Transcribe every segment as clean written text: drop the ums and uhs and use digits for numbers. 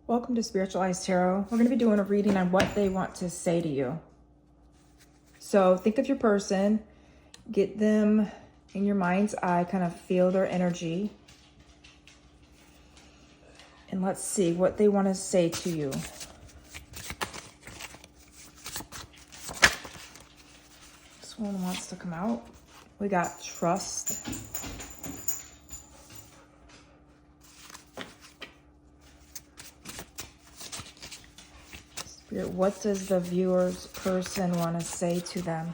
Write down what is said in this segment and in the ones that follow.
Welcome to Spiritualized Tarot. We're going to be doing a reading on what they want to say to you. So think of your person, get them in your mind's eye, kind of feel their energy. And let's see what they want to say to you. This one wants to come out. We got trust. Spirit, what does the viewer's person want to say to them?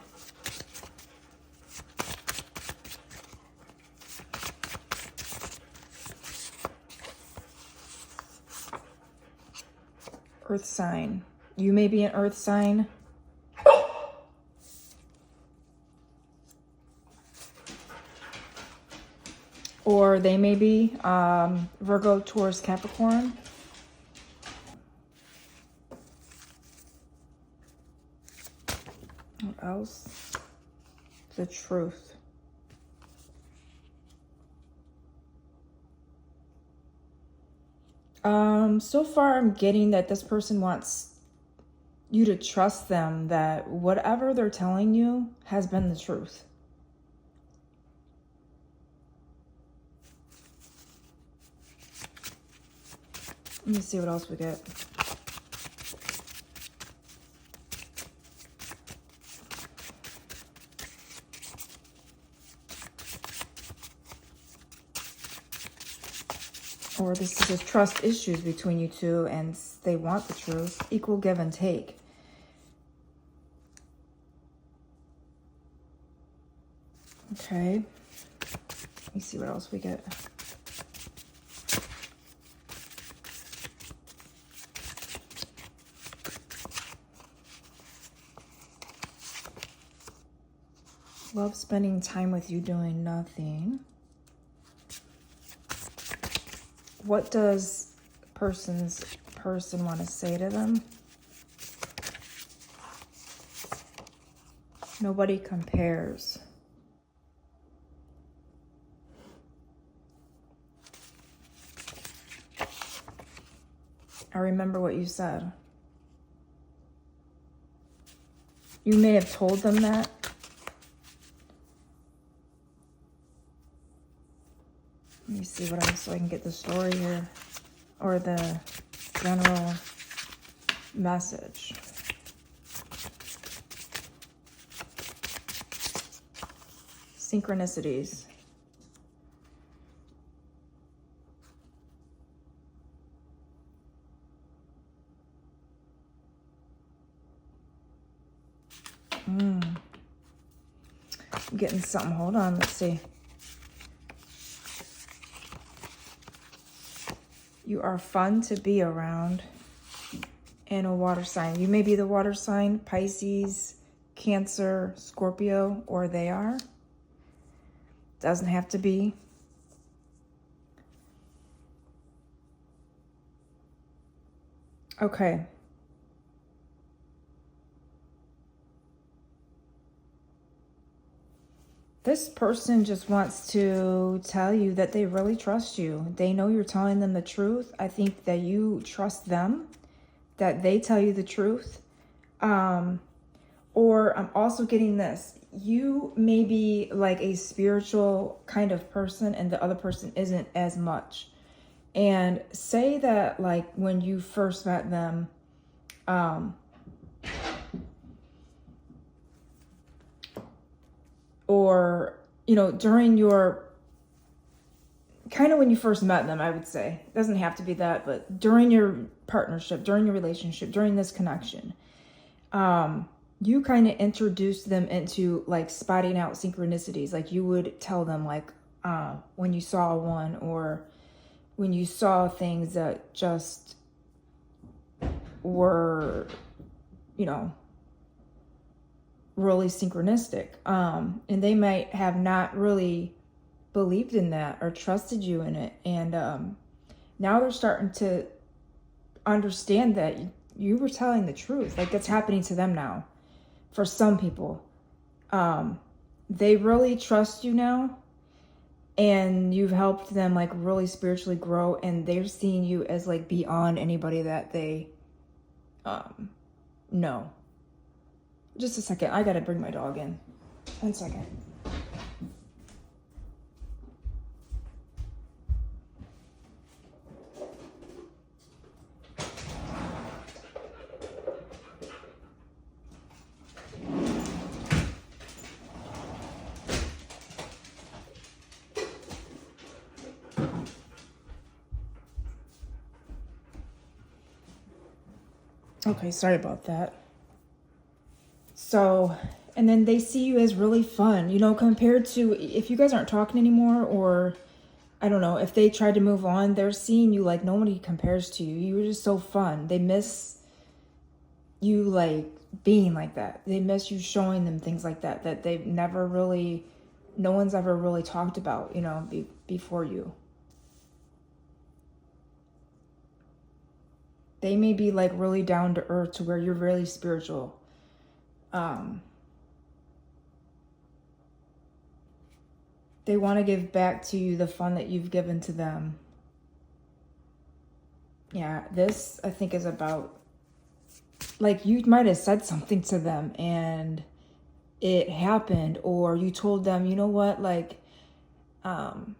Earth sign. You may be an earth sign. Or they may be Virgo, Taurus, Capricorn. What else? The truth. So far I'm getting that this person wants you to trust them, that whatever they're telling you has been the truth. Let me see what else we get. Or this is just trust issues between you two and they want the truth. Equal give and take. Okay. Let me see what else we get. Love spending time with you doing nothing. What does person want to say to them? Nobody compares. I remember what you said. You may have told them that. Let me see what else so I can get the story here. Or the general message. Synchronicities. I'm getting something. Hold on. Let's see. You are fun to be around. And a water sign. You may be the water sign, Pisces, Cancer, Scorpio, or they are. Doesn't have to be. Okay. This person just wants to tell you that they really trust you. They know you're telling them the truth. I think that you trust them, that they tell you the truth. Or I'm also getting this. You may be like a spiritual kind of person and the other person isn't as much. And say that like when you first met them, or, you know, during your, kind of when you first met them, I would say. It doesn't have to be that, but during your partnership, during your relationship, during this connection, you kind of introduced them into like spotting out synchronicities. Like you would tell them like when you saw one or when you saw things that just were, you know, really synchronistic. And they might have not really believed in that or trusted you in it. And now they're starting to understand that you were telling the truth. Like that's happening to them now. For some people, they really trust you now. and you've helped them like really spiritually grow, and they're seeing you as like beyond anybody that they know. Just a second, I gotta bring my dog in. 1 second. Okay, sorry about that. So, and then they see you as really fun, you know, compared to if you guys aren't talking anymore, or I don't know, if they tried to move on, they're seeing you like nobody compares to you. You were just so fun. They miss you like being like that. They miss you showing them things like that that they've never really, no one's ever really talked about, you know, before you. They may be like really down to earth to where you're really spiritual. They want to give back to you the fun that you've given to them. Yeah, this I think is about, like, you might have said something to them and it happened, or you told them, you know what, like, I'm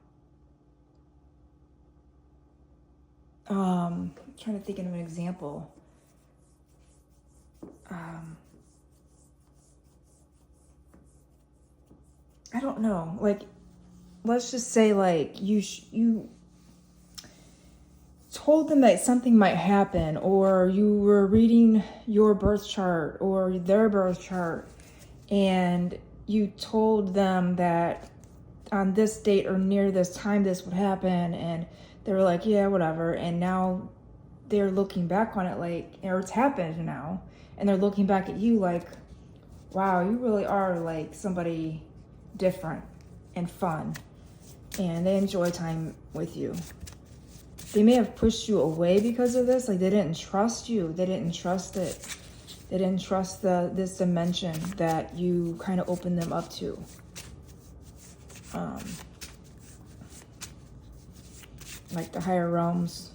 trying to think of an example. I don't know, like, let's just say like you told them that something might happen, or you were reading your birth chart or their birth chart, and you told them that on this date or near this time this would happen, and they were like, yeah, whatever, and now they're looking back on it like, or it's happened now, and they're looking back at you like, wow, you really are like somebody different and fun, and they enjoy time with you. They may have pushed you away because of this. Like, they didn't trust you. They didn't trust it. They didn't trust this dimension that you kind of opened them up to. Like the higher realms.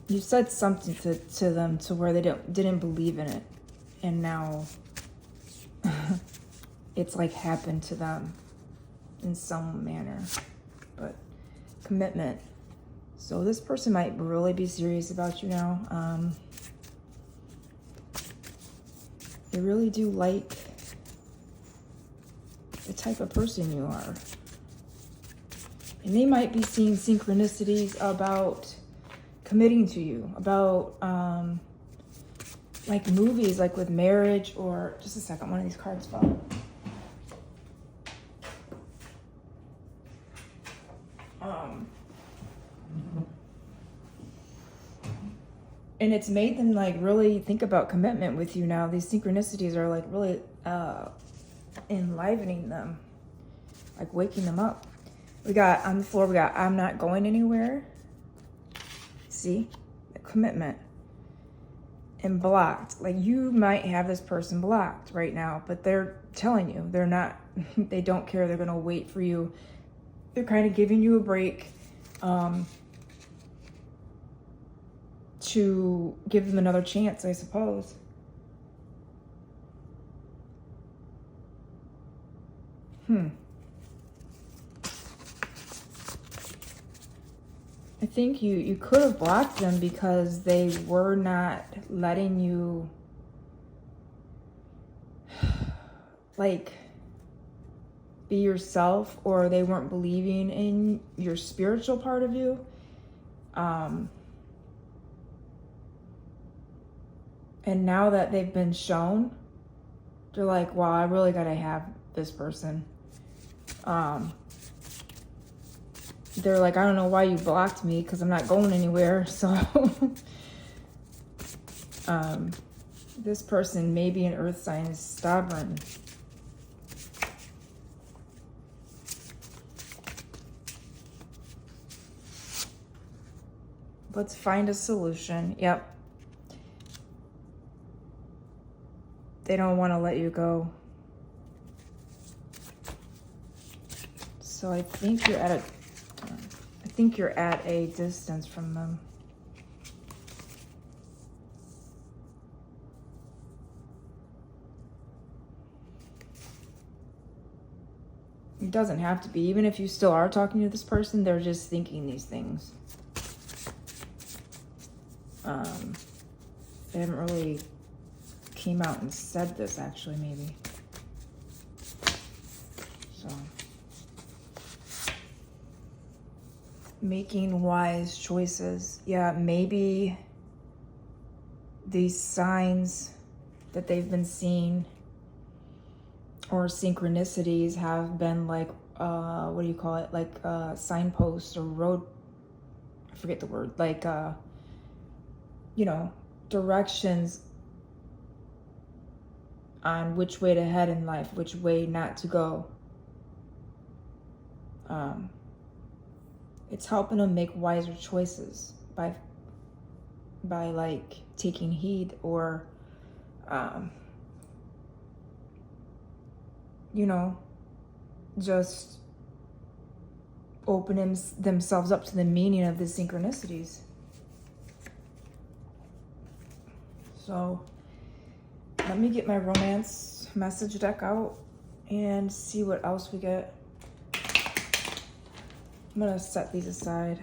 You said something to them to where they didn't believe in it. And now it's like happened to them in some manner. But commitment. So this person might really be serious about you now. They really do like the type of person you are. And they might be seeing synchronicities about committing to you, about like movies, like with marriage, or just a second, one of these cards fell. And it's made them like really think about commitment with you now. These synchronicities are like really enlivening them, like waking them up. We got on the floor, we got I'm not going anywhere. See? The commitment. And blocked. Like, you might have this person blocked right now, but they're telling you they're not, they don't care. They're going to wait for you. They're kind of giving you a break to give them another chance, I suppose. I think you could have blocked them because they were not letting you, like, be yourself, or they weren't believing in your spiritual part of you. And now that they've been shown, they're like, wow, I really gotta have this person. They're like, I don't know why you blocked me, because I'm not going anywhere. So this person, maybe an earth sign, is stubborn. Let's find a solution. Yep. They don't want to let you go. So I think you're at a distance from them. It doesn't have to be. Even if you still are talking to this person, they're just thinking these things. They haven't really came out and said this, actually, maybe. So, making wise choices. Yeah, maybe these signs that they've been seeing or synchronicities have been like, what do you call it? Like signposts or road, I forget the word, like, you know, directions on which way to head in life, which way not to go. It's helping them make wiser choices by like taking heed or, you know, just opening themselves up to the meaning of the synchronicities. So let me get my romance message deck out and see what else we get. I'm gonna set these aside.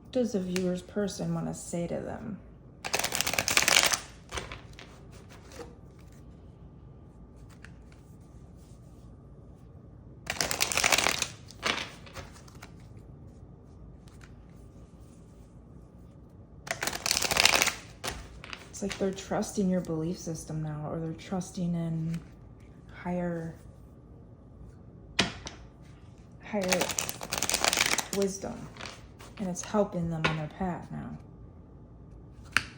What does the viewer's person want to say to them? It's like they're trusting your belief system now, or they're trusting in higher wisdom. And it's helping them on their path now.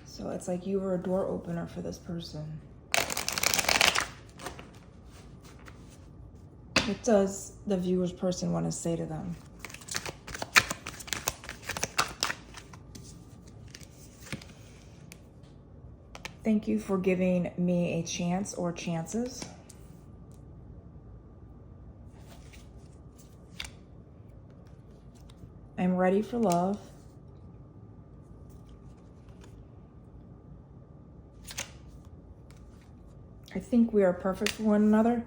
So it's like you were a door opener for this person. What does the viewer's person want to say to them? Thank you for giving me a chance or chances. I'm ready for love. I think we are perfect for one another.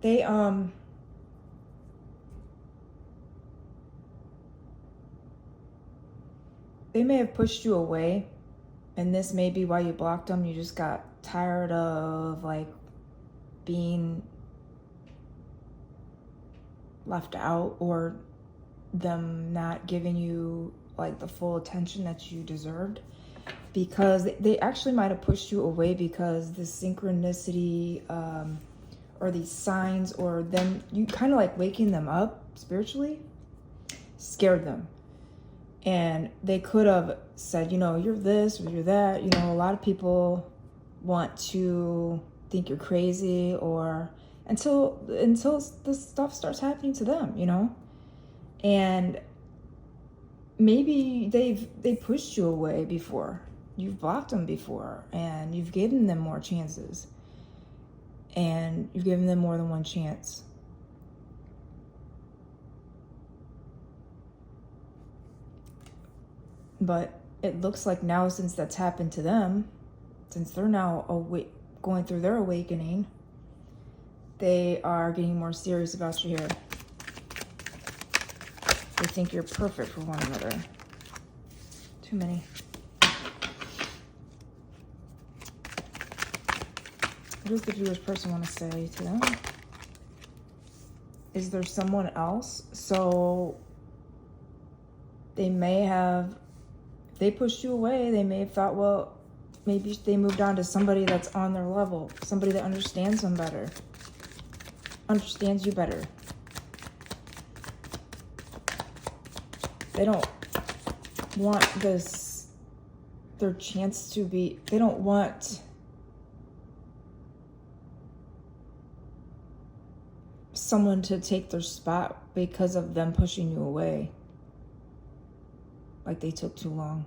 They may have pushed you away, and this may be why you blocked them. You just got tired of like being left out, or them not giving you like the full attention that you deserved, because they actually might have pushed you away because the synchronicity or these signs, or them, you kind of like waking them up spiritually, scared them. And they could have said, you know, you're this or you're that. You know, a lot of people want to think you're crazy, or until this stuff starts happening to them, you know. And maybe they pushed you away before. You've blocked them before, and you've given them more chances. And you've given them more than one chance. But it looks like now, since that's happened to them, since they're now going through their awakening, they are getting more serious about you here. They think you're perfect for one another. Too many. What does the viewer's person want to say to them? Is there someone else? So they may have, if they pushed you away, they may have thought, well, maybe they moved on to somebody that's on their level, somebody that understands them better, understands you better. They don't want this their chance to be, they don't want someone to take their spot because of them pushing you away. Like they took too long.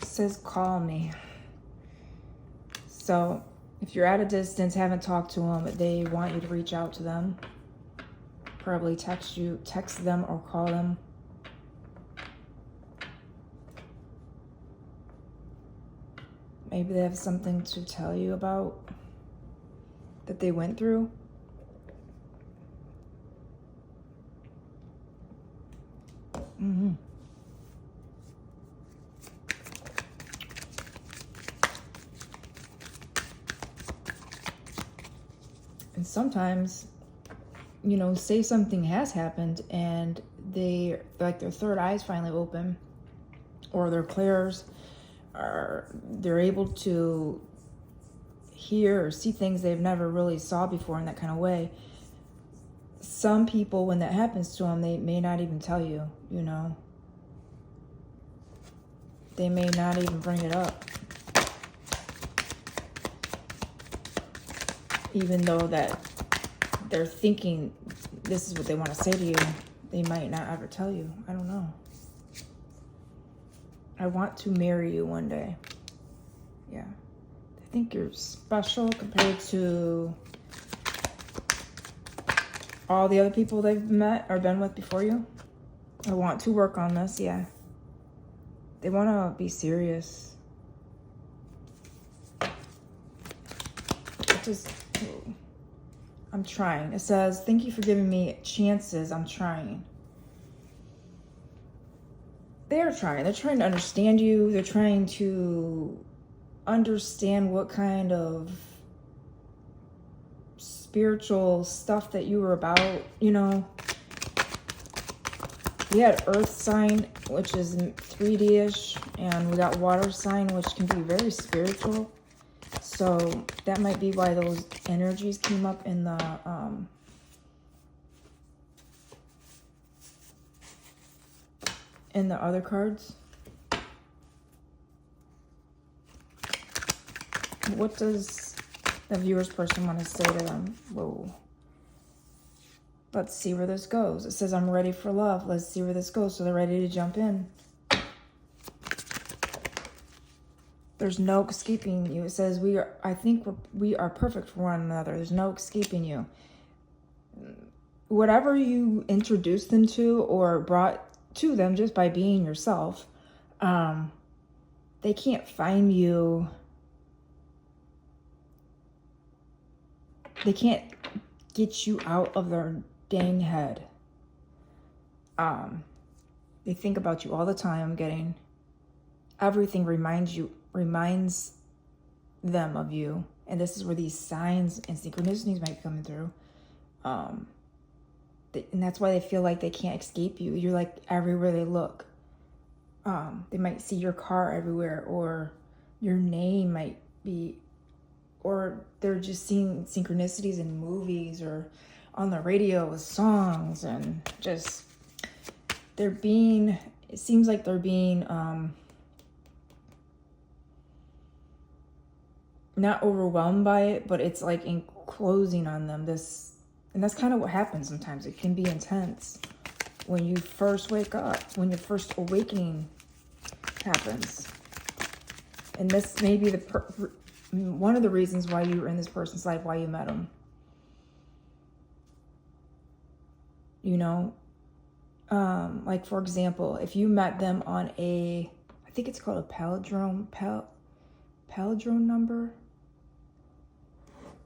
It says call me. So if you're at a distance, haven't talked to them, they want you to reach out to them. Probably text them or call them. Maybe they have something to tell you about that they went through. Mm-hmm. And sometimes, say something has happened and they, like, their third eye's finally open, or their clairs they're able to hear or see things they've never really saw before in that kind of way. Some people, when that happens to them, they may not even tell you, They may not even bring it up. Even though that they're thinking this is what they want to say to you, they might not ever tell you. I don't know. I want to marry you one day. Yeah. I think you're special compared to all the other people they've met or been with before you. I want to work on this, yeah. They want to be serious. I'm trying. It says, thank you for giving me chances. I'm trying. They're trying. They're trying to understand you. They're trying to understand what kind of spiritual stuff that you were about, We had earth sign, which is 3D-ish, and we got water sign, which can be very spiritual. So that might be why those energies came up in the other cards. What does the viewer's person want to say to them? Whoa. Let's see where this goes. It says, I'm ready for love. Let's see where this goes. So they're ready to jump in. There's no escaping you. It says, I think we are perfect for one another. There's no escaping you. Whatever you introduced them to or brought to them just by being yourself, they can't find you. They can't get you out of their dang head. They think about you all the time. Everything reminds them of you. And this is where these signs and synchronicities might be coming through. And that's why they feel like they can't escape you. You're like everywhere they look. They might see your car everywhere, or your name might be, or they're just seeing synchronicities in movies or on the radio with songs, and just it seems like they're being not overwhelmed by it, but it's like enclosing on them. And that's kind of what happens sometimes. It can be intense when you first wake up, when your first awakening happens. And this may be one of the reasons why you were in this person's life, why you met them. Like, for example, if you met them on I think it's called a palindrome number.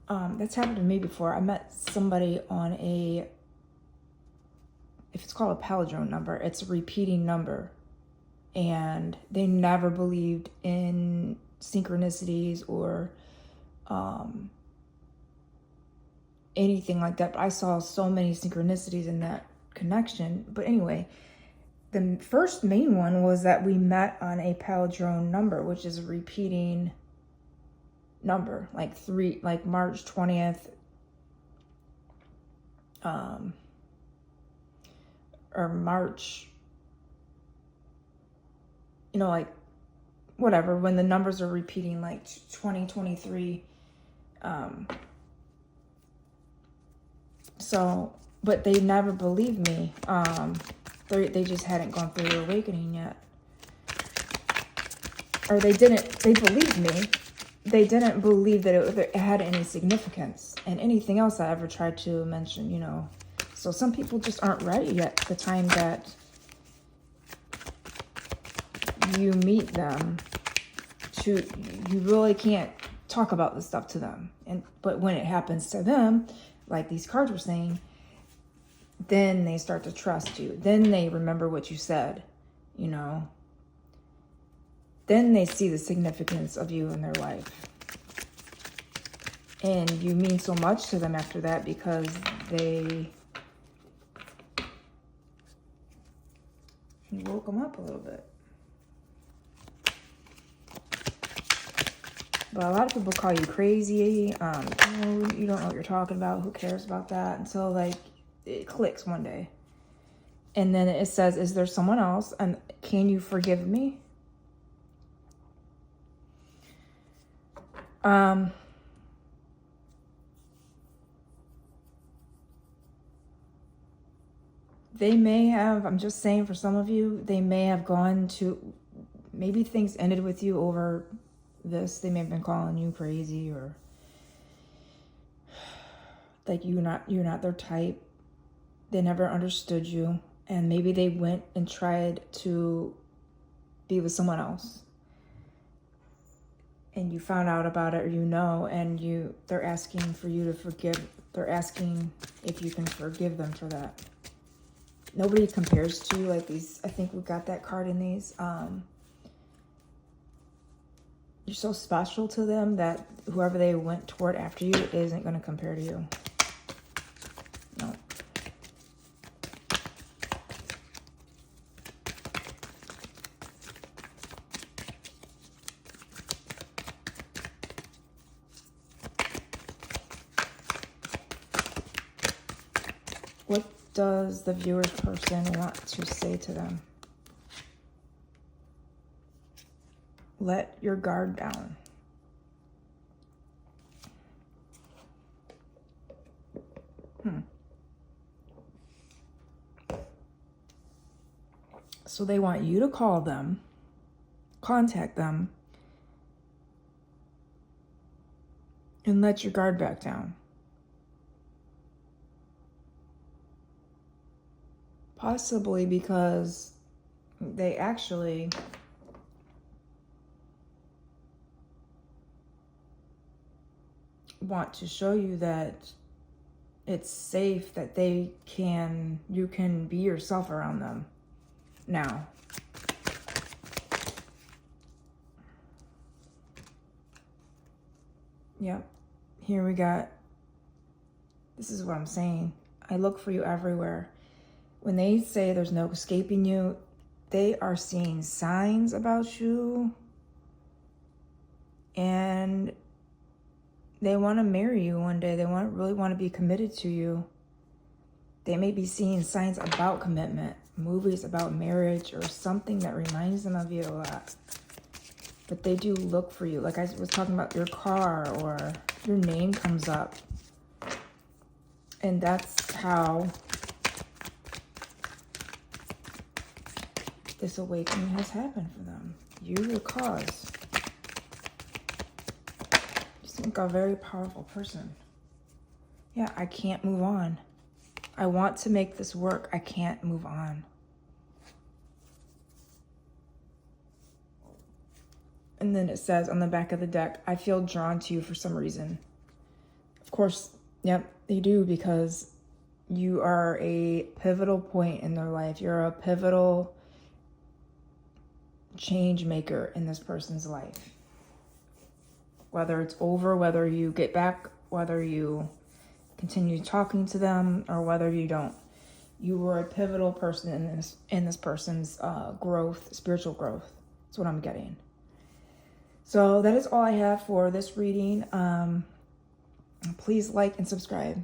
That's happened to me before. I met somebody on if it's called a palindrome number, it's a repeating number. And they never believed in synchronicities or anything like that. But I saw so many synchronicities in that connection. But anyway, the first main one was that we met on a palindrome number, which is a repeating number, like March 20th, or March like whatever, when the numbers are repeating, like 2023. So, but they never believed me. They just hadn't gone through the awakening yet. Or they believed me. They didn't believe that it had any significance. And anything else I ever tried to mention, So some people just aren't ready yet. The time that you meet them, you really can't talk about this stuff to them. But when it happens to them, like these cards were saying, then they start to trust you. Then they remember what you said, Then they see the significance of you in their life. And you mean so much to them after that because you woke them up a little bit. But a lot of people call you crazy. You don't know what you're talking about. Who cares about that? Until it clicks one day. And then it says, is there someone else? And can you forgive me? They may have, I'm just saying for some of you, they may have gone to, maybe things ended with you over this. They may have been calling you crazy, or like you're not their type. They never understood you. And maybe they went and tried to be with someone else. And you found out about it, or and they're asking for you to forgive. They're asking if you can forgive them for that. Nobody compares to you like these. I think we got that card in these. You're so special to them that whoever they went toward after you isn't going to compare to you. No. What does the viewer's person want to say to them? Let your guard down. So they want you to call them, contact them, and let your guard back down. Possibly because they actually want to show you that it's safe, that you can be yourself around them now. Yep. Here we got, this is what I'm saying. I look for you everywhere. When they say there's no escaping you, they are seeing signs about you, and they want to marry you one day. They really want to be committed to you. They may be seeing signs about commitment, movies about marriage, or something that reminds them of you a lot. But they do look for you. Like I was talking about your car, or your name comes up. And that's how this awakening has happened for them. You're the cause. You seem like a very powerful person. Yeah, I can't move on. I want to make this work. I can't move on. And then it says on the back of the deck, I feel drawn to you for some reason. Of course, yep, they do, because you are a pivotal point in their life. You're a pivotal change maker in this person's life. Whether it's over, whether you get back, whether you continue talking to them, or whether you don't, you were a pivotal person in this person's growth, spiritual growth. That's what I'm getting. So that is all I have for this reading. Please like and subscribe.